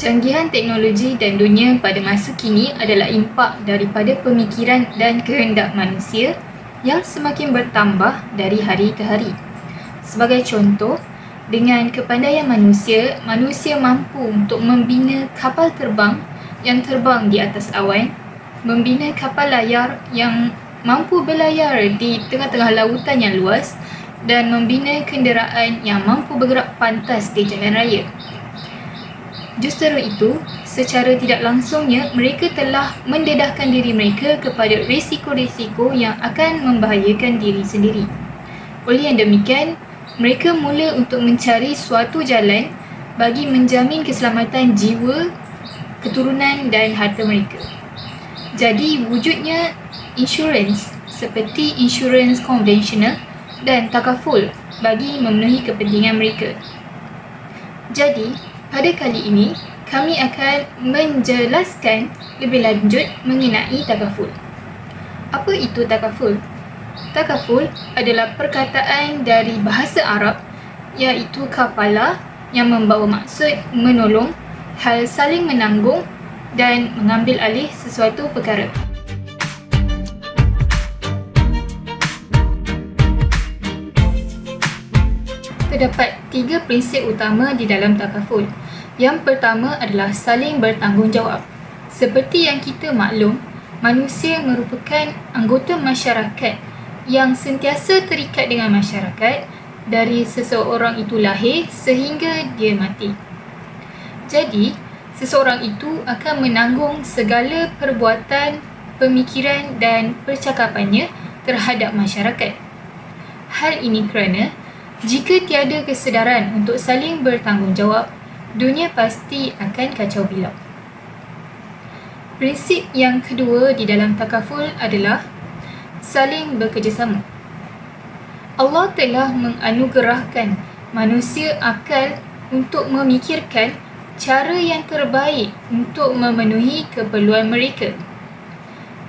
Kecanggihan teknologi dan dunia pada masa kini adalah impak daripada pemikiran dan kehendak manusia yang semakin bertambah dari hari ke hari. Sebagai contoh, dengan kepandaian manusia, manusia mampu untuk membina kapal terbang yang terbang di atas awan, membina kapal layar yang mampu berlayar di tengah-tengah lautan yang luas, dan membina kenderaan yang mampu bergerak pantas di jalan raya. Justru itu, secara tidak langsungnya, mereka telah mendedahkan diri mereka kepada risiko-risiko yang akan membahayakan diri sendiri. Oleh yang demikian, mereka mula untuk mencari suatu jalan bagi menjamin keselamatan jiwa, keturunan dan harta mereka. Jadi, wujudnya insurans seperti insurans konvensional dan takaful bagi memenuhi kepentingan mereka. Jadi, pada kali ini, kami akan menjelaskan lebih lanjut mengenai takaful. Apa itu takaful? Takaful adalah perkataan dari bahasa Arab iaitu kafala yang membawa maksud menolong, hal saling menanggung dan mengambil alih sesuatu perkara. Terdapat 3 prinsip utama di dalam takaful. Yang pertama adalah saling bertanggungjawab. Seperti yang kita maklum, manusia merupakan anggota masyarakat yang sentiasa terikat dengan masyarakat dari seseorang itu lahir sehingga dia mati. Jadi, seseorang itu akan menanggung segala perbuatan, pemikiran dan percakapannya terhadap masyarakat. Hal ini kerana jika tiada kesedaran untuk saling bertanggungjawab, dunia pasti akan kacau bilau. Prinsip yang kedua di dalam takaful adalah saling bekerjasama. Allah telah menganugerahkan manusia akal untuk memikirkan cara yang terbaik untuk memenuhi keperluan mereka.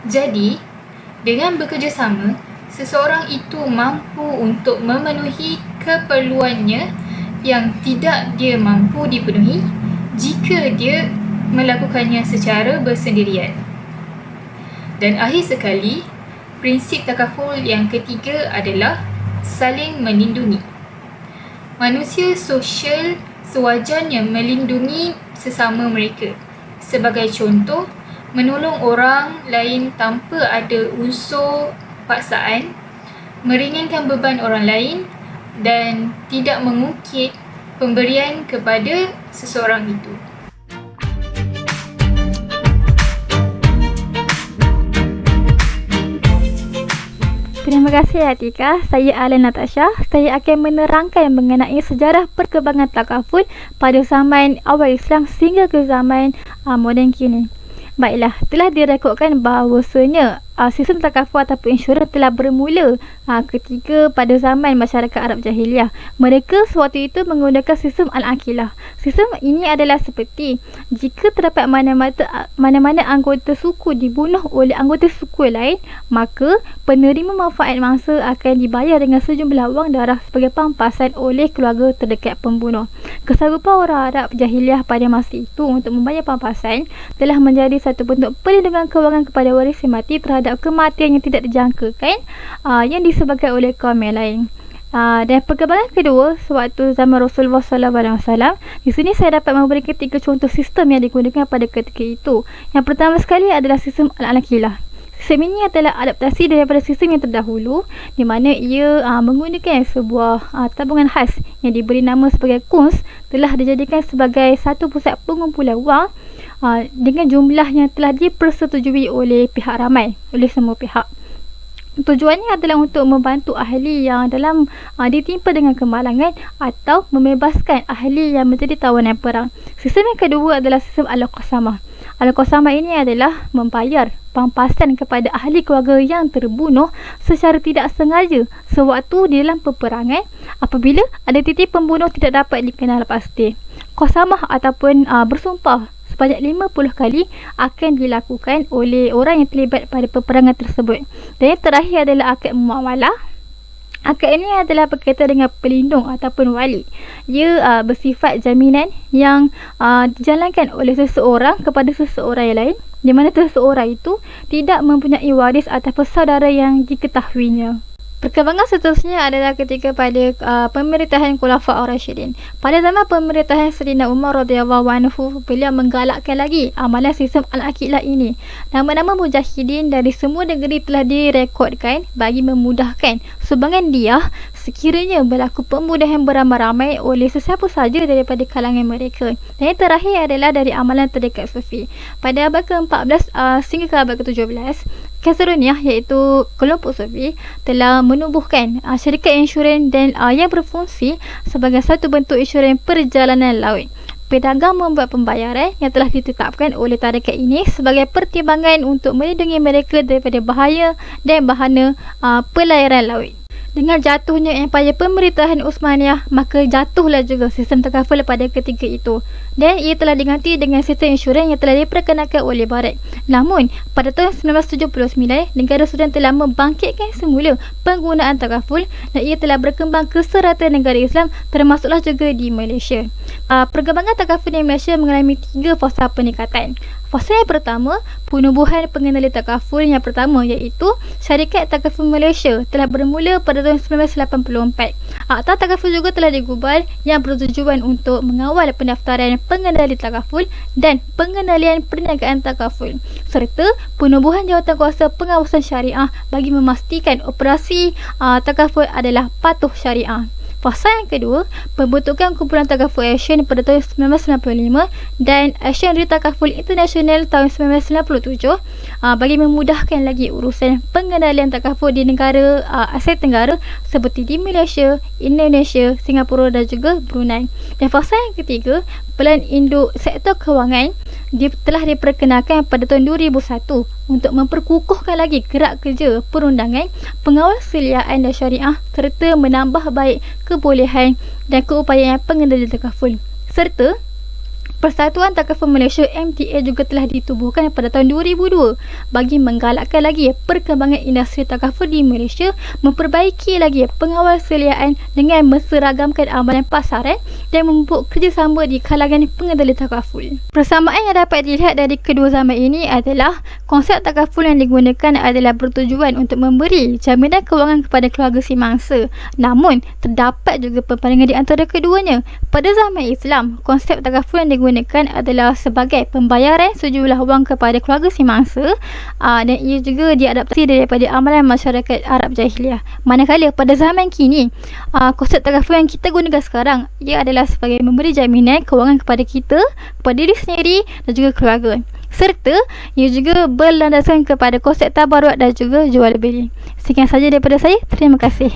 Jadi, dengan bekerjasama, seseorang itu mampu untuk memenuhi keperluannya yang tidak dia mampu dipenuhi jika dia melakukannya secara bersendirian. Dan akhir sekali, prinsip takaful yang ketiga adalah saling melindungi. Manusia sosial sewajarnya melindungi sesama mereka. Sebagai contoh, menolong orang lain tanpa ada unsur paksaan, meringankan beban orang lain dan tidak mengukir pemberian kepada seseorang itu. Terima kasih Atika. Saya Alan Natasha. Saya akan menerangkan mengenai sejarah perkembangan takaful pada zaman awal Islam sehingga ke zaman moden kini. Baiklah, telah direkodkan bahawasanya sistem takaful ataupun insurans telah bermula ketika pada zaman masyarakat Arab Jahiliah. Mereka sewaktu itu menggunakan sistem Al-Aqilah. Sistem ini adalah seperti jika terdapat mana-mana anggota suku dibunuh oleh anggota suku lain, maka penerima manfaat mangsa akan dibayar dengan sejumlah wang darah sebagai pampasan oleh keluarga terdekat pembunuh. Kesagupan orang Arab Jahiliah pada masa itu untuk membayar pampasan telah menjadi satu bentuk perlindungan kewangan kepada waris yang mati terhadap kematian yang tidak dijangkakan yang disebabkan oleh kaum yang lain. Dan perkembangan kedua sewaktu zaman Rasulullah SAW, di sini saya dapat memberikan 3 contoh sistem yang digunakan pada ketika itu. Yang pertama sekali adalah sistem Al-Aqilah. Sistem ini adalah adaptasi daripada sistem yang terdahulu di mana ia menggunakan sebuah tabungan khas yang diberi nama sebagai kuns telah dijadikan sebagai satu pusat pengumpulan wang dengan jumlah yang telah dipersetujui oleh pihak ramai, oleh semua pihak. Tujuannya adalah untuk membantu ahli yang dalam ditimpa dengan kemalangan atau membebaskan ahli yang menjadi tawanan perang. Sistem yang kedua adalah sistem Al-Qasamah. Al-Qasamah ini adalah membayar pampasan kepada ahli keluarga yang terbunuh secara tidak sengaja sewaktu di dalam peperangan apabila ada titik pembunuh tidak dapat dikenal pasti. Qasamah ataupun bersumpah sebanyak 50 kali akan dilakukan oleh orang yang terlibat pada peperangan tersebut. Dan yang terakhir adalah akad muamalah Akad ini adalah berkaitan dengan pelindung ataupun wali. Ia bersifat jaminan yang dijalankan oleh seseorang kepada seseorang yang lain, di mana seseorang itu tidak mempunyai waris ataupun saudara yang diketahuinya. Perkembangan seterusnya adalah ketika pada pemerintahan Khulafaur Rasyidin. Pada zaman pemerintahan Sayyidina Umar radhiyallahu anhu, beliau menggalakkan lagi amalan sistem al-aqilah ini. Nama-nama mujahidin dari semua negeri telah direkodkan bagi memudahkan sumbangan diah sekiranya berlaku pembunuhan beramai-ramai oleh sesiapa saja daripada kalangan mereka. Dan yang terakhir adalah dari amalan terdekat Sufi. Pada abad ke-14 sehingga ke abad ke-17, Kasaruniyah iaitu kelompok Sufi telah menubuhkan syarikat insurans dan yang berfungsi sebagai satu bentuk insurans perjalanan laut. Pedagang membuat pembayaran yang telah ditetapkan oleh tarekat ini sebagai pertimbangan untuk melindungi mereka daripada bahaya dan bahana pelayaran laut. Dengan jatuhnya empayar pemerintahan Uthmaniyah, maka jatuhlah juga sistem takaful pada ketika itu, dan ia telah diganti dengan sistem insurans yang telah diperkenalkan oleh Barat. Namun, pada tahun 1979, negara Sudan telah membangkitkan semula penggunaan takaful dan ia telah berkembang ke serata negara Islam, termasuklah juga di Malaysia. Perkembangan takaful di Malaysia mengalami 3 fasa peningkatan. Fasa yang pertama, penubuhan pengendali takaful yang pertama iaitu Syarikat Takaful Malaysia telah bermula pada tahun 1984. Akta takaful juga telah digubal yang bertujuan untuk mengawal pendaftaran pengendali takaful dan pengendalian perniagaan takaful, serta penubuhan Jawatankuasa Pengawasan Syariah bagi memastikan operasi takaful adalah patuh syariah. Fasa yang kedua, pembentukan Kumpulan Takaful Action pada tahun 1995 dan Action Retakaful International tahun 1997 bagi memudahkan lagi urusan pengendalian takaful di negara Asia Tenggara seperti di Malaysia, Indonesia, Singapura dan juga Brunei. Dan fasa yang ketiga, Pelan Induk Sektor Kewangan telah diperkenalkan pada tahun 2001 untuk memperkukuhkan lagi gerak kerja perundangan, pengawal seliaan dan syariah serta menambah baik kebolehan dan keupayaan pengendali takaful. Serta Persatuan Takaful Malaysia MTA juga telah ditubuhkan pada tahun 2002 bagi menggalakkan lagi perkembangan industri takaful di Malaysia, memperbaiki lagi pengawal seliaan dengan menseragamkan amalan pasaran dan memupuk kerjasama di kalangan pengendali takaful. Persamaan yang dapat dilihat dari kedua zaman ini adalah konsep takaful yang digunakan adalah bertujuan untuk memberi jaminan kewangan kepada keluarga si mangsa. Namun, terdapat juga perbandingan di antara keduanya. Pada zaman Islam, konsep takaful yang digunakan adalah sebagai pembayaran sejumlah wang kepada keluarga si mangsa, dan ia juga diadaptasi daripada amalan masyarakat Arab Jahiliah. Manakala pada zaman kini, konsep takaful yang kita gunakan sekarang, ia adalah sebagai memberi jaminan kewangan kepada kita, kepada diri sendiri dan juga keluarga. Serta ia juga berlandaskan kepada konsep tabarruk dan juga jual beli. Sekian saja daripada saya. Terima kasih.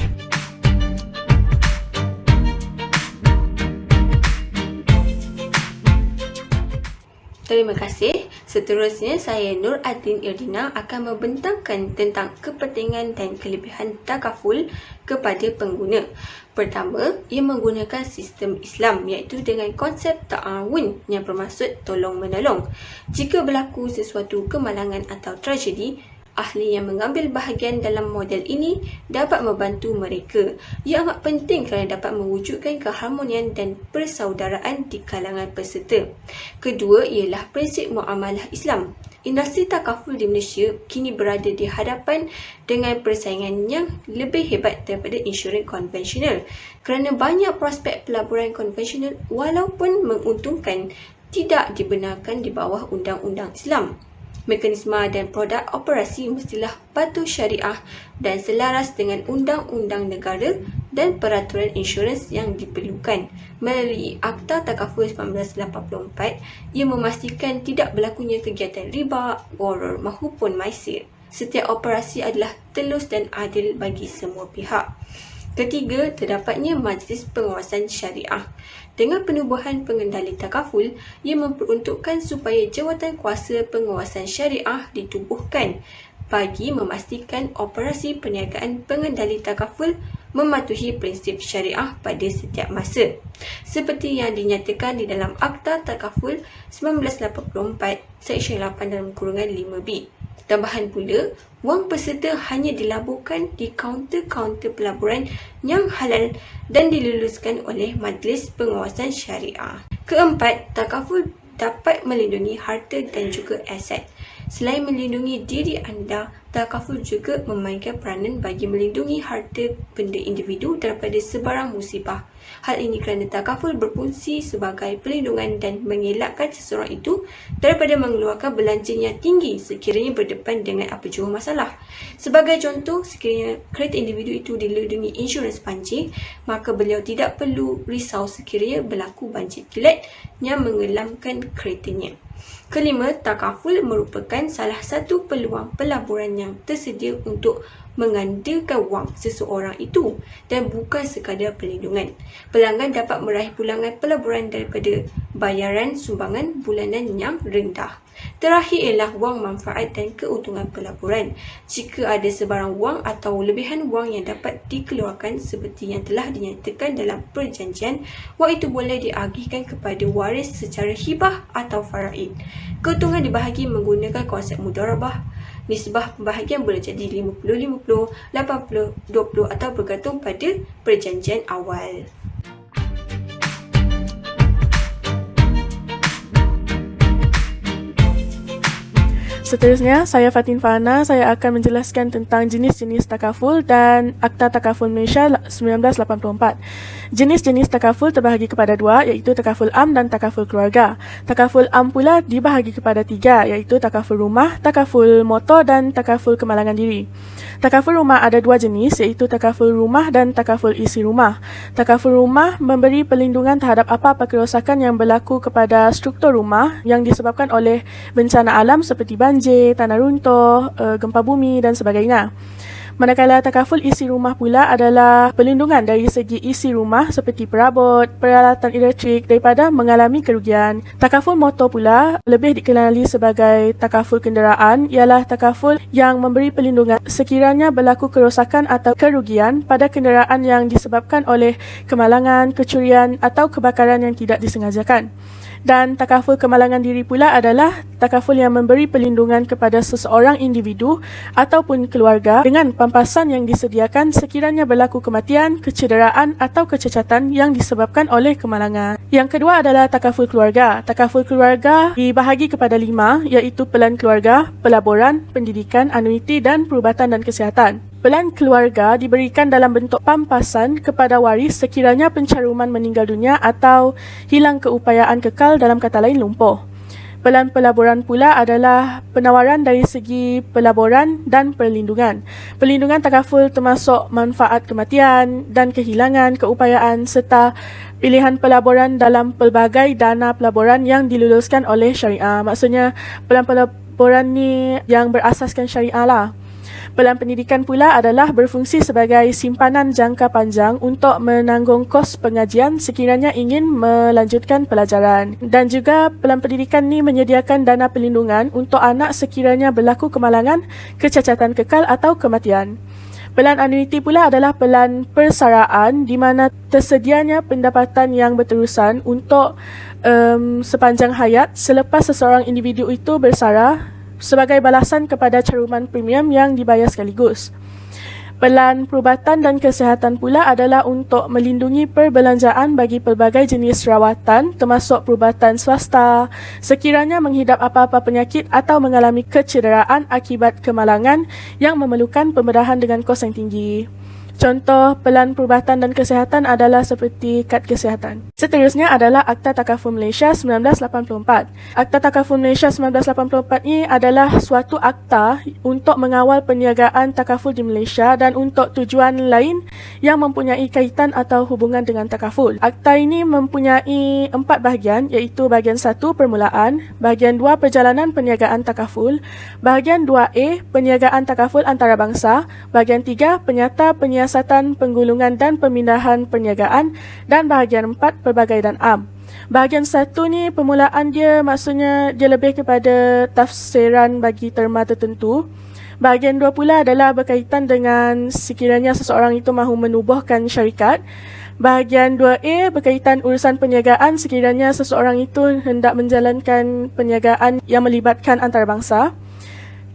Terima kasih. Seterusnya, saya Nur Adin Irdina akan membentangkan tentang kepentingan dan kelebihan takaful kepada pengguna. Pertama, ia menggunakan sistem Islam iaitu dengan konsep ta'awun yang bermaksud tolong-menolong. Jika berlaku sesuatu kemalangan atau tragedi, ahli yang mengambil bahagian dalam model ini dapat membantu mereka. Ia amat penting kerana dapat mewujudkan keharmonian dan persaudaraan di kalangan peserta. Kedua ialah prinsip muamalah Islam. Industri takaful di Malaysia kini berada di hadapan dengan persaingan yang lebih hebat daripada insurans konvensional kerana banyak prospek pelaburan konvensional walaupun menguntungkan tidak dibenarkan di bawah undang-undang Islam. Mekanisme dan produk operasi mestilah patuh syariah dan selaras dengan undang-undang negara dan peraturan insurans yang diperlukan. Melalui Akta Takaful 1984, ia memastikan tidak berlakunya kegiatan riba, gharar maupun maisir. Setiap operasi adalah telus dan adil bagi semua pihak. Ketiga, terdapatnya Majlis Pengawasan Syariah. Dengan penubuhan pengendali takaful, ia memperuntukkan supaya Jawatankuasa Pengawasan Syariah ditubuhkan bagi memastikan operasi perniagaan pengendali takaful mematuhi prinsip syariah pada setiap masa. Seperti yang dinyatakan di dalam Akta Takaful 1984, Seksyen 8 dalam kurungan 5B. Tambahan pula, wang peserta hanya dilaburkan di kaunter-kaunter pelaburan yang halal dan diluluskan oleh Majlis Pengawasan Syariah. Keempat, takaful dapat melindungi harta dan juga aset. Selain melindungi diri anda, takaful juga memainkan peranan bagi melindungi harta benda individu daripada sebarang musibah. Hal ini kerana takaful berfungsi sebagai pelindungan dan mengelakkan seseorang itu daripada mengeluarkan belanja yang tinggi sekiranya berdepan dengan apa jua masalah. Sebagai contoh, sekiranya kereta individu itu dilindungi insurans banjir, maka beliau tidak perlu risau sekiranya berlaku banjir kilat yang mengelamkan keretanya. Kelima, takaful merupakan salah satu peluang pelaburan yang tersedia untuk menggandakan wang seseorang itu dan bukan sekadar perlindungan. Pelanggan dapat meraih pulangan pelaburan daripada bayaran sumbangan bulanan yang rendah. Terakhir ialah wang manfaat dan keuntungan pelaburan. Jika ada sebarang wang atau lebihan wang yang dapat dikeluarkan seperti yang telah dinyatakan dalam perjanjian, wang itu boleh diagihkan kepada waris secara hibah atau faraid. Keuntungan dibahagi menggunakan konsep mudharabah. Nisbah pembahagian boleh jadi 50-50, 80-20 atau bergantung pada perjanjian awal. Seterusnya, saya Fatin Fahana. Saya akan menjelaskan tentang jenis-jenis takaful dan Akta Takaful Malaysia 1984. Jenis-jenis takaful terbahagi kepada dua, iaitu takaful am dan takaful keluarga. Takaful am pula dibahagi kepada tiga, iaitu takaful rumah, takaful motor dan takaful kemalangan diri. Takaful rumah ada dua jenis, iaitu takaful rumah dan takaful isi rumah. Takaful rumah memberi perlindungan terhadap apa-apa kerosakan yang berlaku kepada struktur rumah yang disebabkan oleh bencana alam seperti banjir, tanah runtuh, gempa bumi dan sebagainya. Manakala takaful isi rumah pula adalah perlindungan dari segi isi rumah seperti perabot, peralatan elektrik daripada mengalami kerugian. Takaful motor pula lebih dikenali sebagai takaful kenderaan, ialah takaful yang memberi perlindungan sekiranya berlaku kerosakan atau kerugian pada kenderaan yang disebabkan oleh kemalangan, kecurian atau kebakaran yang tidak disengajakan. Dan takaful kemalangan diri pula adalah takaful yang memberi perlindungan kepada seseorang individu ataupun keluarga dengan pampasan yang disediakan sekiranya berlaku kematian, kecederaan atau kecacatan yang disebabkan oleh kemalangan. Yang kedua adalah takaful keluarga. Takaful keluarga dibahagi kepada 5, iaitu pelan keluarga, pelaburan, pendidikan, anuiti dan perubatan dan kesihatan. Pelan keluarga diberikan dalam bentuk pampasan kepada waris sekiranya pencaruman meninggal dunia atau hilang keupayaan kekal, dalam kata lain lumpuh. Pelan pelaburan pula adalah penawaran dari segi pelaburan dan perlindungan. Perlindungan takaful termasuk manfaat kematian dan kehilangan keupayaan serta pilihan pelaburan dalam pelbagai dana pelaburan yang diluluskan oleh syariah. Maksudnya pelan pelaburan ni yang berasaskan syariah lah. Pelan pendidikan pula adalah berfungsi sebagai simpanan jangka panjang untuk menanggung kos pengajian sekiranya ingin melanjutkan pelajaran. Dan juga pelan pendidikan ni menyediakan dana perlindungan untuk anak sekiranya berlaku kemalangan, kecacatan kekal atau kematian. Pelan anuiti pula adalah pelan persaraan di mana tersedianya pendapatan yang berterusan untuk sepanjang hayat selepas seseorang individu itu bersara sebagai balasan kepada caruman premium yang dibayar sekaligus. Pelan perubatan dan kesihatan pula adalah untuk melindungi perbelanjaan bagi pelbagai jenis rawatan termasuk perubatan swasta sekiranya menghidap apa-apa penyakit atau mengalami kecederaan akibat kemalangan yang memerlukan pembedahan dengan kos yang tinggi. Contoh pelan perubatan dan kesihatan adalah seperti kad kesihatan. Seterusnya adalah Akta Takaful Malaysia 1984. Akta Takaful Malaysia 1984 ini adalah suatu akta untuk mengawal perniagaan takaful di Malaysia dan untuk tujuan lain yang mempunyai kaitan atau hubungan dengan takaful. Akta ini mempunyai 4 bahagian, iaitu bahagian 1 permulaan, bahagian 2 perjalanan perniagaan takaful, bahagian 2A perniagaan takaful antarabangsa, bahagian 3 penyata penyiasatan penggulungan dan pemindahan perniagaan dan bahagian 4 pelbagai dan am. Bahagian 1 ni permulaan dia maksudnya dia lebih kepada tafsiran bagi terma tertentu. Bahagian 2 pula adalah berkaitan dengan sekiranya seseorang itu mahu menubuhkan syarikat. Bahagian 2A berkaitan urusan perniagaan sekiranya seseorang itu hendak menjalankan perniagaan yang melibatkan antarabangsa.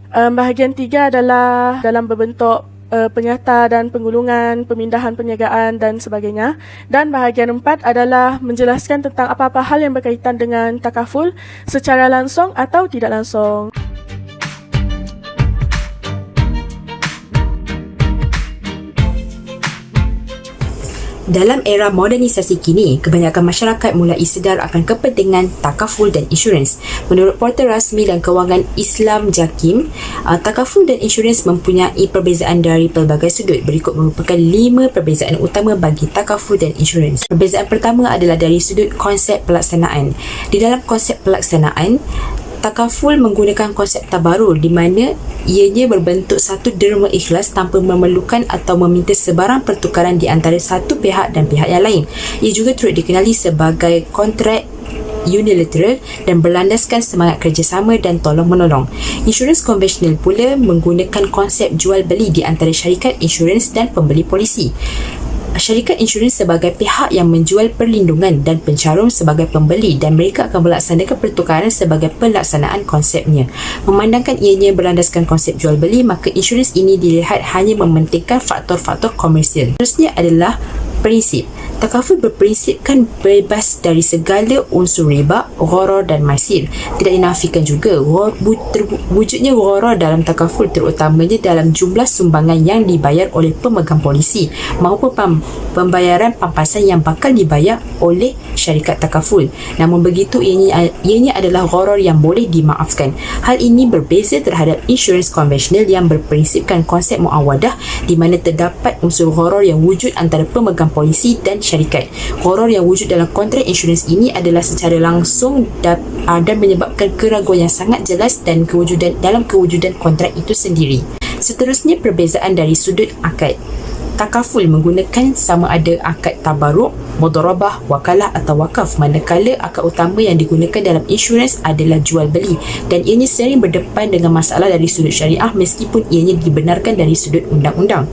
Bahagian 3 adalah dalam berbentuk penyata dan penggulungan, pemindahan perniagaan dan sebagainya. Dan bahagian 4 adalah menjelaskan tentang apa-apa hal yang berkaitan dengan takaful secara langsung atau tidak langsung. Dalam era modernisasi kini, kebanyakan masyarakat mulai sedar akan kepentingan takaful dan insurans. Menurut Portal Rasmi dan Kewangan Islam JAKIM, takaful dan insurans mempunyai perbezaan dari pelbagai sudut. Berikut merupakan 5 perbezaan utama bagi takaful dan insurans. Perbezaan pertama adalah dari sudut konsep pelaksanaan. Di dalam konsep pelaksanaan, takaful menggunakan konsep tabarur di mana ianya berbentuk satu derma ikhlas tanpa memerlukan atau meminta sebarang pertukaran di antara satu pihak dan pihak yang lain. Ia juga turut dikenali sebagai kontrak unilateral dan berlandaskan semangat kerjasama dan tolong-menolong. Insurans konvensional pula menggunakan konsep jual beli di antara syarikat insurans dan pembeli polisi. Syarikat insurans sebagai pihak yang menjual perlindungan dan pencarum sebagai pembeli, dan mereka akan melaksanakan pertukaran sebagai pelaksanaan konsepnya. Memandangkan ianya berlandaskan konsep jual beli, maka insurans ini dilihat hanya mementingkan faktor-faktor komersial. Seterusnya adalah prinsip. Takaful berprinsipkan bebas dari segala unsur riba, gharar dan maisir. Tidak dinafikan juga wujudnya gharar dalam takaful, terutamanya dalam jumlah sumbangan yang dibayar oleh pemegang polisi maupun pembayaran pampasan yang bakal dibayar oleh syarikat takaful. Namun begitu, ianya adalah gharar yang boleh dimaafkan. Hal ini berbeza terhadap insurans konvensional yang berprinsipkan konsep muawadah di mana terdapat unsur gharar yang wujud antara pemegang polisi dan syarikat. Gharar yang wujud dalam kontrak insurans ini adalah secara langsung dan menyebabkan keraguan yang sangat jelas dan dalam kewujudan kontrak itu sendiri. Seterusnya, perbezaan dari sudut akad. Takaful menggunakan sama ada akad tabaruk, mudharabah, wakalah atau wakaf, manakala akad utama yang digunakan dalam insurans adalah jual beli, dan ianya sering berdepan dengan masalah dari sudut syariah meskipun ianya dibenarkan dari sudut undang-undang.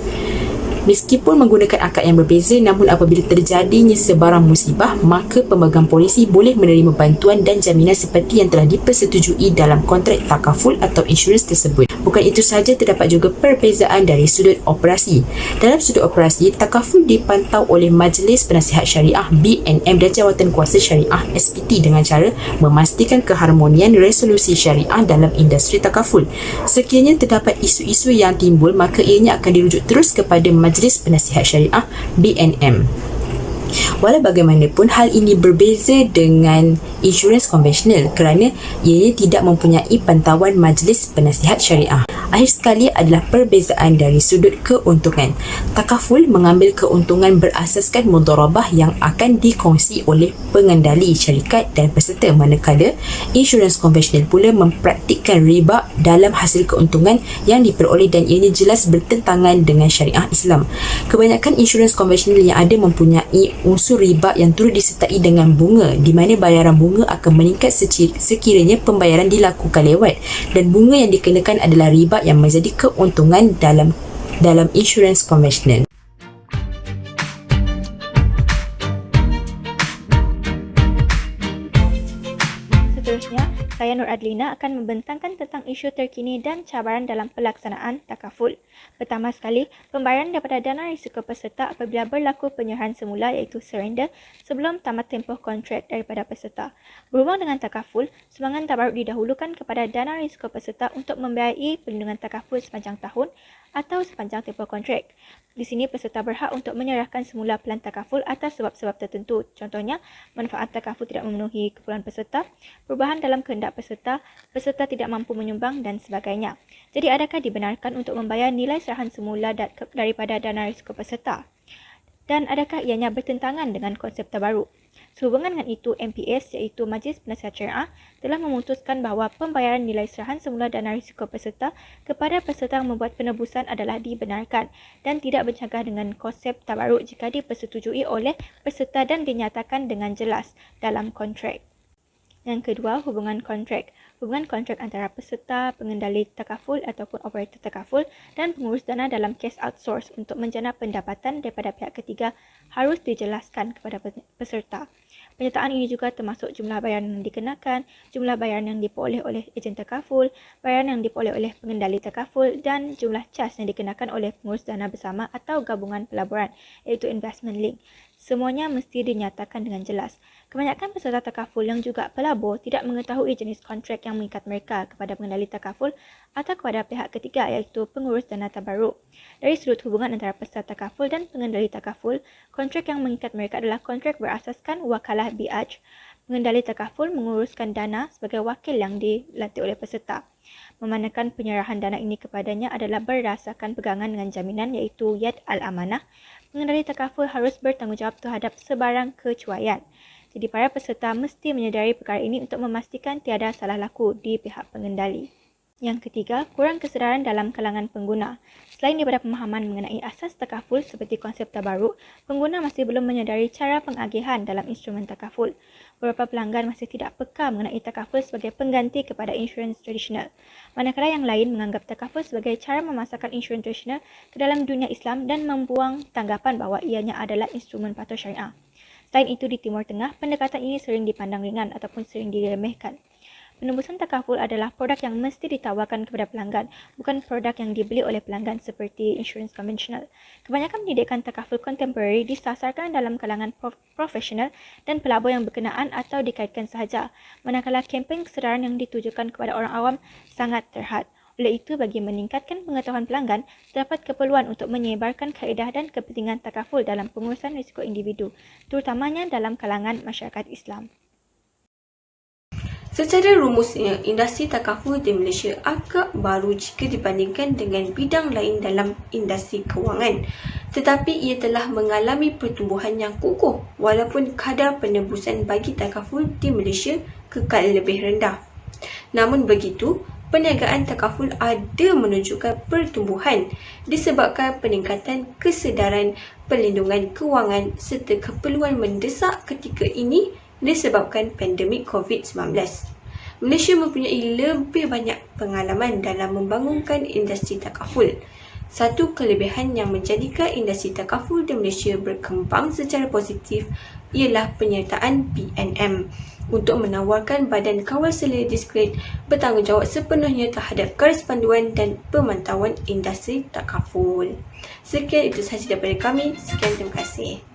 Meskipun menggunakan akad yang berbeza, namun apabila terjadinya sebarang musibah, maka pemegang polisi boleh menerima bantuan dan jaminan seperti yang telah dipersetujui dalam kontrak takaful atau insurans tersebut. Bukan itu sahaja, terdapat juga perbezaan dari sudut operasi. Dalam sudut operasi, takaful dipantau oleh Majlis Penasihat Syariah BNM dan Jawatan Kuasa Syariah SPT dengan cara memastikan keharmonian resolusi syariah dalam industri takaful. Sekiranya terdapat isu-isu yang timbul, maka ianya akan dirujuk terus kepada Majlis Penasihat Syariah BNM. Walau bagaimanapun, hal ini berbeza dengan insurans konvensional kerana ianya tidak mempunyai pantauan Majlis Penasihat Syariah. Akhir sekali adalah perbezaan dari sudut keuntungan. Takaful mengambil keuntungan berasaskan mudharabah yang akan dikongsi oleh pengendali syarikat dan peserta, manakala insurans konvensional pula mempraktikkan riba dalam hasil keuntungan yang diperoleh dan ianya jelas bertentangan dengan syariah Islam. Kebanyakan insurans konvensional yang ada mempunyai unsur riba yang turut disertai dengan bunga, di mana bayaran bunga akan meningkat sekiranya pembayaran dilakukan lewat, dan bunga yang dikenakan adalah riba yang menjadi keuntungan dalam insurans konvensional. Seterusnya, saya Nur Adlina akan membentangkan tentang isu terkini dan cabaran dalam pelaksanaan takaful. Pertama sekali, pembayaran daripada dana risiko peserta apabila berlaku penyerahan semula iaitu surrender sebelum tamat tempoh kontrak daripada peserta. Berhubung dengan takaful, sumbangan tabaruk didahulukan kepada dana risiko peserta untuk membiayai perlindungan takaful sepanjang tahun atau sepanjang tempoh kontrak. Di sini peserta berhak untuk menyerahkan semula pelan takaful atas sebab-sebab tertentu. Contohnya, manfaat takaful tidak memenuhi keperluan peserta, perubahan dalam kehendak peserta, peserta tidak mampu menyumbang dan sebagainya. Jadi adakah dibenarkan untuk membayar nilai serahan semula daripada dana risiko peserta? Dan adakah ianya bertentangan dengan konsep tabaruk? Sehubungan dengan itu, MPS iaitu Majlis Penasihat Syariah telah memutuskan bahawa pembayaran nilai serahan semula dana risiko peserta kepada peserta yang membuat penebusan adalah dibenarkan dan tidak bercegah dengan konsep tabaruk jika dipersetujui oleh peserta dan dinyatakan dengan jelas dalam kontrak. Yang kedua, hubungan kontrak. Hubungan kontrak antara peserta, pengendali takaful ataupun operator takaful dan pengurus dana dalam kes outsource untuk menjana pendapatan daripada pihak ketiga harus dijelaskan kepada peserta. Penyertaan ini juga termasuk jumlah bayaran yang dikenakan, jumlah bayaran yang diperoleh oleh ejen takaful, bayaran yang diperoleh oleh pengendali takaful dan jumlah cas yang dikenakan oleh pengurus dana bersama atau gabungan pelaburan iaitu investment link. Semuanya mesti dinyatakan dengan jelas. Kebanyakan peserta takaful yang juga pelabur tidak mengetahui jenis kontrak yang mengikat mereka kepada pengendali takaful atau kepada pihak ketiga iaitu pengurus dana tabarruk. Dari sudut hubungan antara peserta takaful dan pengendali takaful, kontrak yang mengikat mereka adalah kontrak berasaskan wakalah bi'aj. Pengendali takaful menguruskan dana sebagai wakil yang dilantik oleh peserta. Memandangkan penyerahan dana ini kepadanya adalah berdasarkan pegangan dengan jaminan iaitu yad al-amanah. Pengendali takaful harus bertanggungjawab terhadap sebarang kecuaian. Jadi para peserta mesti menyedari perkara ini untuk memastikan tiada salah laku di pihak pengendali. Yang ketiga, kurang kesedaran dalam kalangan pengguna. Selain daripada pemahaman mengenai asas takaful seperti konsep tabarruk, pengguna masih belum menyedari cara pengagihan dalam instrumen takaful. Beberapa pelanggan masih tidak peka mengenai takaful sebagai pengganti kepada insurans tradisional. Manakala yang lain menganggap takaful sebagai cara memasarkan insurans tradisional ke dalam dunia Islam dan membuang tanggapan bahawa ianya adalah instrumen patuh syariah. Selain itu, di Timur Tengah, pendekatan ini sering dipandang ringan ataupun sering diremehkan. Penembusan takaful adalah produk yang mesti ditawarkan kepada pelanggan, bukan produk yang dibeli oleh pelanggan seperti insurans konvensional. Kebanyakan pendidikan takaful kontemporari disasarkan dalam kalangan profesional dan pelabur yang berkenaan atau dikaitkan sahaja, manakala kempen kesedaran yang ditujukan kepada orang awam sangat terhad. Oleh itu, bagi meningkatkan pengetahuan pelanggan, terdapat keperluan untuk menyebarkan kaedah dan kepentingan takaful dalam pengurusan risiko individu, terutamanya dalam kalangan masyarakat Islam. Secara rumusnya, industri takaful di Malaysia agak baru jika dibandingkan dengan bidang lain dalam industri kewangan. Tetapi ia telah mengalami pertumbuhan yang kukuh walaupun kadar penembusan bagi takaful di Malaysia kekal lebih rendah. Namun begitu, perniagaan takaful ada menunjukkan pertumbuhan disebabkan peningkatan kesedaran perlindungan kewangan serta keperluan mendesak ketika ini disebabkan pandemik COVID-19. Malaysia mempunyai lebih banyak pengalaman dalam membangunkan industri takaful. Satu kelebihan yang menjadikan industri takaful di Malaysia berkembang secara positif ialah penyertaan BNM untuk menawarkan badan kawal selia diskret bertanggungjawab sepenuhnya terhadap garis panduan dan pemantauan industri takaful. Sekian itu sahaja daripada kami. Sekian, terima kasih.